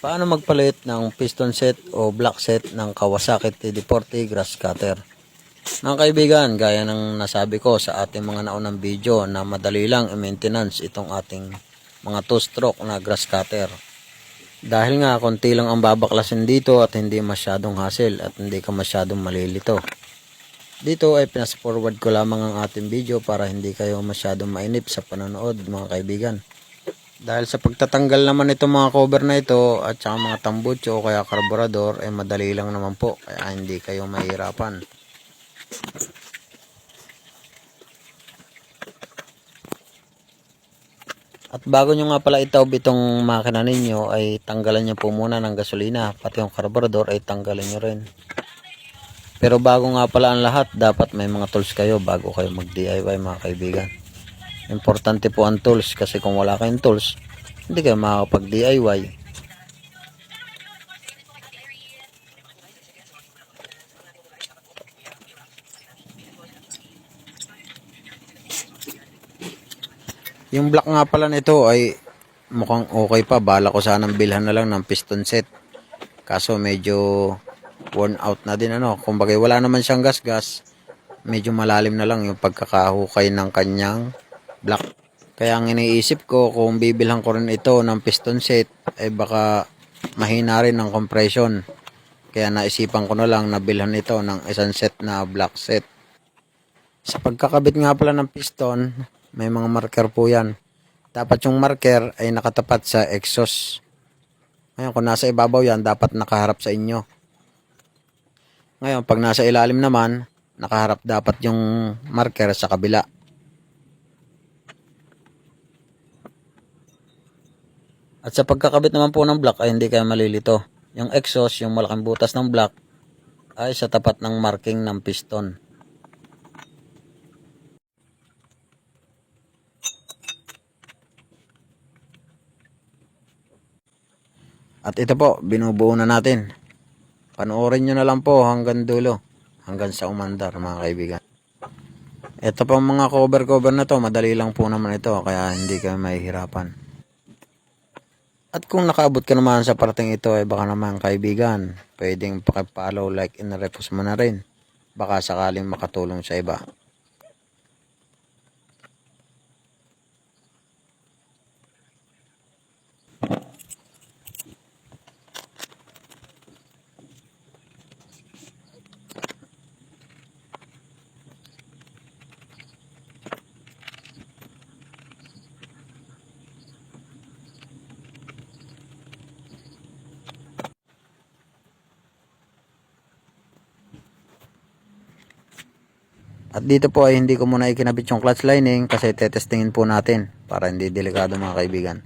Paano magpalit ng piston set o block set ng Kawasaki TD40 grass cutter? Mga kaibigan, gaya ng nasabi ko sa ating mga naunang video na madali lang i-maintenance itong ating mga 2-stroke na grass cutter. Dahil nga konti lang ang babaklasin dito at hindi masyadong hassle at hindi ka masyadong malilito. Dito ay pinas-forward ko lamang ang ating video para hindi kayo masyadong mainip sa panonood mga kaibigan. Dahil sa pagtatanggal naman itong mga cover na ito at saka mga tambutso o kaya karburador ay madali lang naman po kaya hindi kayo mahirapan. At bago nyo nga pala itaob itong makina ninyo ay tanggalan nyo po muna ng gasolina, pati yung karburador ay tanggalin nyo rin. Pero bago nga pala ang lahat, dapat may mga tools kayo bago kayo mag DIY mga kaibigan. Importante po ang tools kasi kung wala kayong tools, hindi kayo makakapag DIY. Yung block nga pala nito ay mukhang okay pa. Bala ko sanang bilhan na lang ng piston set. Kaso medyo worn out na din ano. Kumbaga wala naman siyang gas-gas. Medyo malalim na lang yung pagkakahukay ng kanyang block. Kaya ang iniisip ko kung bibilhan ko rin ito ng piston set ay baka mahina rin ng compression. Kaya naisipan ko na lang na bilhan ito ng isang set na block set. Sa pagkakabit nga pala ng piston, may mga marker po yan. Dapat yung marker ay nakatapat sa exhaust. Ngayon kung nasa ibabaw yan, dapat nakaharap sa inyo. Ngayon pag nasa ilalim naman, nakaharap dapat yung marker sa kabila. At sa pagkakabit naman po ng block ay hindi kayo malilito. Yung exhaust, yung malaking butas ng block ay sa tapat ng marking ng piston. At ito po, binubuo na natin. Panoorin nyo na lang po hanggang dulo. Hanggang sa umandar mga kaibigan. Ito po mga cover na to. Madali lang po naman ito. Kaya hindi kayo mahihirapan. At kung nakaabot ka naman sa parating ito ay baka naman kaibigan. Pwedeng pakipollow, like, and repost mo na rin. Baka sakaling makatulong sa iba. At dito po ay hindi ko muna ikinabit yung clutch lining kasi tetestingin po natin para hindi delikado mga kaibigan.